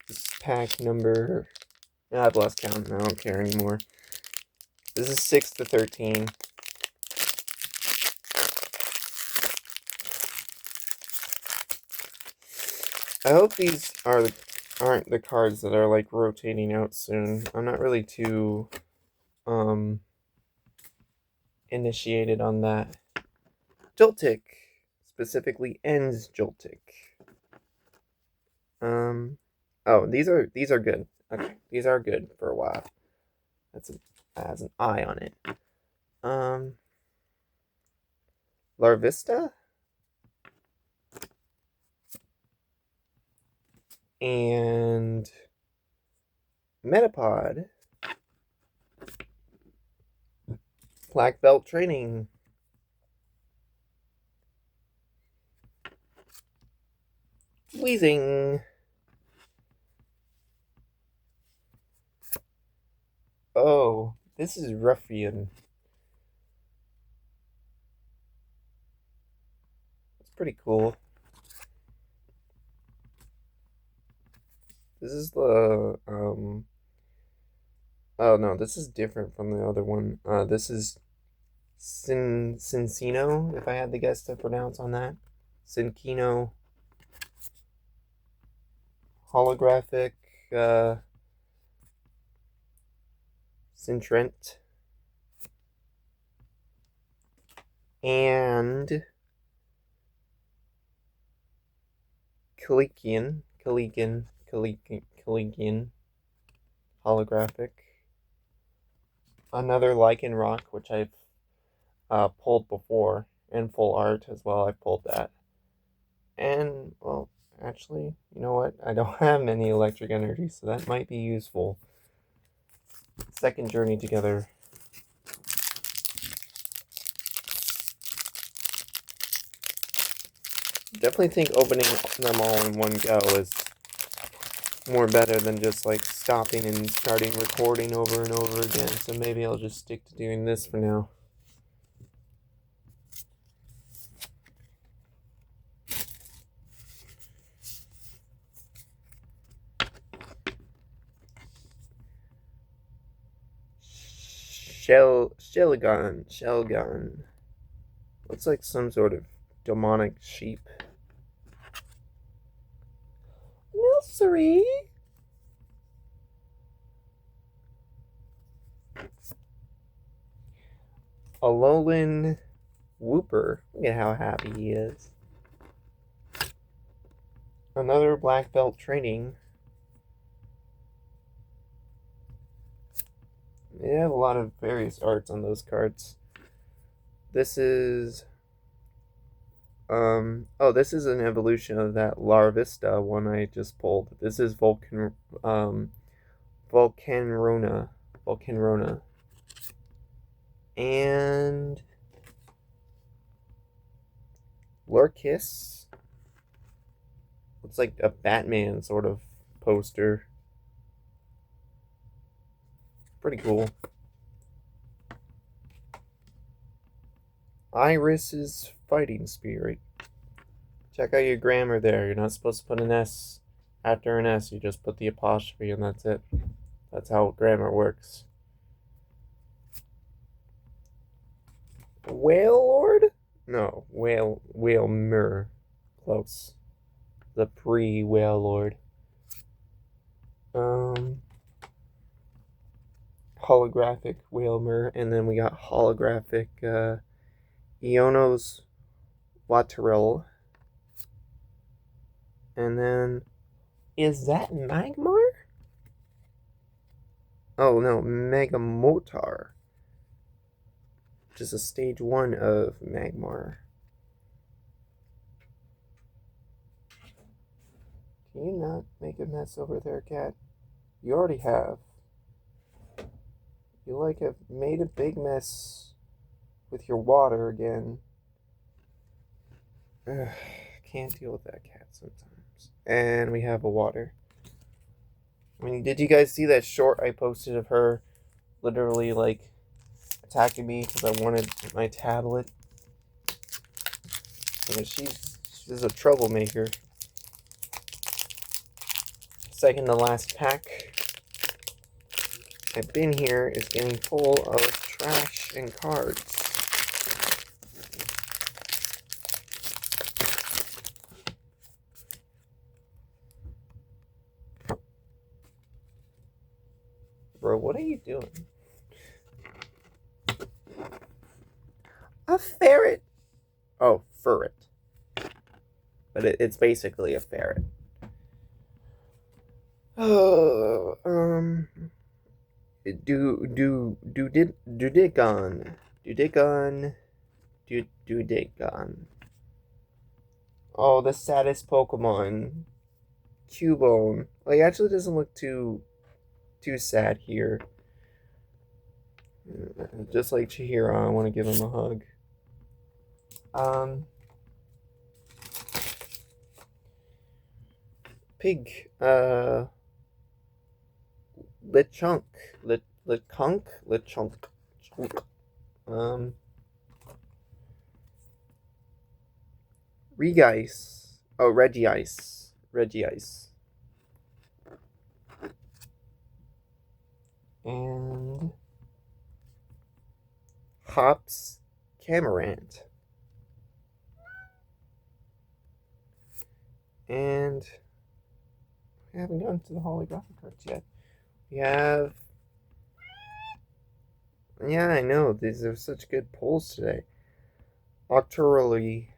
This is pack number... I've lost count. I don't care anymore. This is 6 to 13. I hope these aren't the cards that are like rotating out soon. I'm not really too initiated on that. Joltik specifically ends Joltik. Oh, these are good. Okay, these are good for a while. That has an eye on it. Larvista and Metapod. Black Belt Training. Wheezing. Oh, this is Ruffian. It's pretty cool. This is the, oh no, this is different from the other one. This is Cincino, if I had to guess to pronounce on that. Cincino. Holographic, Cintrent. And Kalikian. Holographic. Another Lycanroc, which I've pulled before, and full art as well. I've pulled that. And, well, actually, you know what? I don't have many electric energy, so that might be useful. Second journey together. Definitely think opening them all in one go is more better than just like stopping and starting recording over and over again. So maybe I'll just stick to doing this for now. Shelgon. Looks like some sort of demonic sheep. Nursery. Alolan Wooper. Look at how happy he is. Another Black Belt Training. They have a lot of various arts on those cards. This is... this is an evolution of that Larvista one I just pulled. This is Volcanrona. And... Lurkiss. Looks like a Batman sort of poster. Pretty cool. Iris's Fighting Spirit. Check out your grammar there. You're not supposed to put an S after an S. You just put the apostrophe and that's it. That's how grammar works. Whalelord? No, Whalmer. Close. The pre-Whalelord. Holographic Whalmer, and then we got holographic Ionos Waterel. And then, is that Magmar? Oh no, Megamotar. Which is a stage 1 of Magmar. Can you not make a mess over there, cat? You already have. You like have made a big mess with your water again. Ugh, can't deal with that cat sometimes. And we have a water. I mean, did you guys see that short I posted of her literally like attacking me because I wanted my tablet? I mean, she's a troublemaker. second to last pack I've been here is getting full of trash and cards. Bro, what are you doing? A ferret. Oh, ferret. But it's basically a ferret. Dudicon. Oh, the saddest Pokemon. Cubone. Like, actually doesn't look too sad here. Just like Chihiro, I want to give him a hug. Pig. Lechonk. Lechonk. Regice. Oh, Regice. And Hops Camarant. And I haven't gotten to the holographic cards yet. We have... Yeah, I know. These are such good pulls today. Octorally.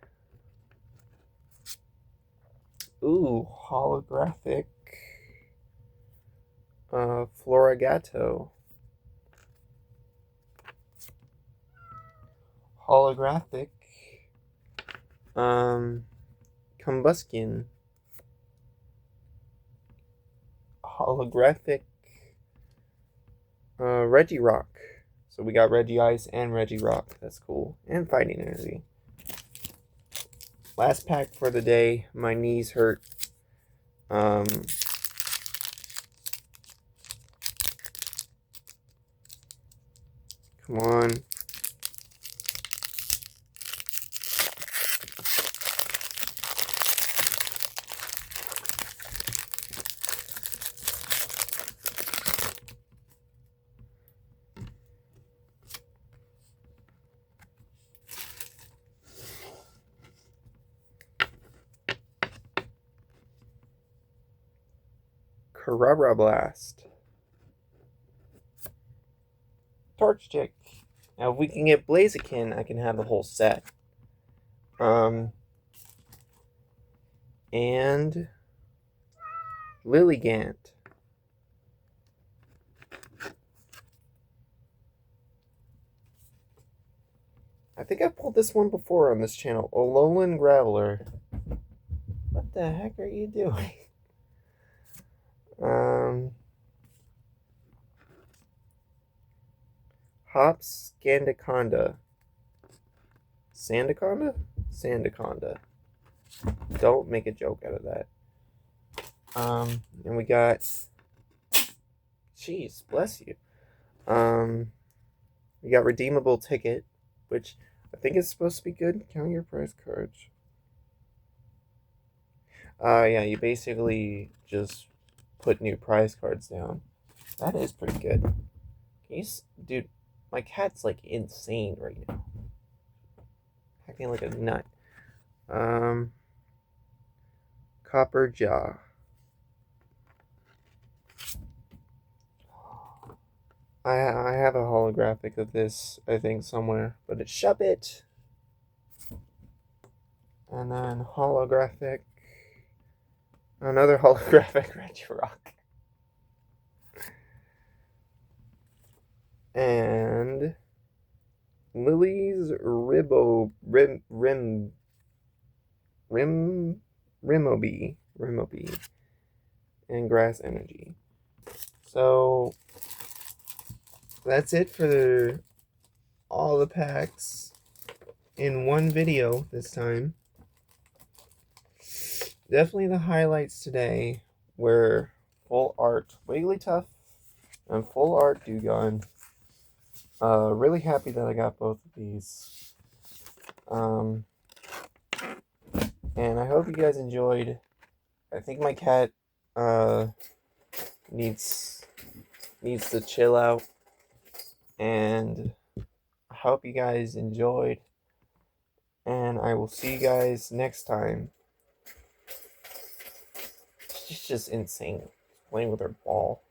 Ooh, holographic. Florigato. Holographic. Combustion. Holographic. Regirock. So we got Regice and Regirock. That's cool. And Fighting Energy. Last pack for the day. My knees hurt. Come on. Carrara Blast. Torchic. Now, if we can get Blaziken, I can have the whole set. And Lilligant. I think I pulled this one before on this channel. Alolan Graveler. What the heck are you doing? Hops Sandaconda. Sandaconda. Don't make a joke out of that. And we got... Jeez, bless you. We got Redeemable Ticket, which I think is supposed to be good. Count your prize cards. Yeah, you basically just put new prize cards down. That is pretty good. Can you... Dude, my cat's like insane right now. Acting like a nut. Copper Jaw. I have a holographic of this, I think, somewhere, but it's Shuppet. And then holographic. Another holographic Regirock. And Lily's Rimobee, and Grass Energy. So that's it for all the packs in one video this time. Definitely the highlights today were full art Wigglytuff and full art Dewgong. Really happy that I got both of these. And I hope you guys enjoyed. I think my cat needs to chill out. And I hope you guys enjoyed. And I will see you guys next time. She's just insane playing with her ball.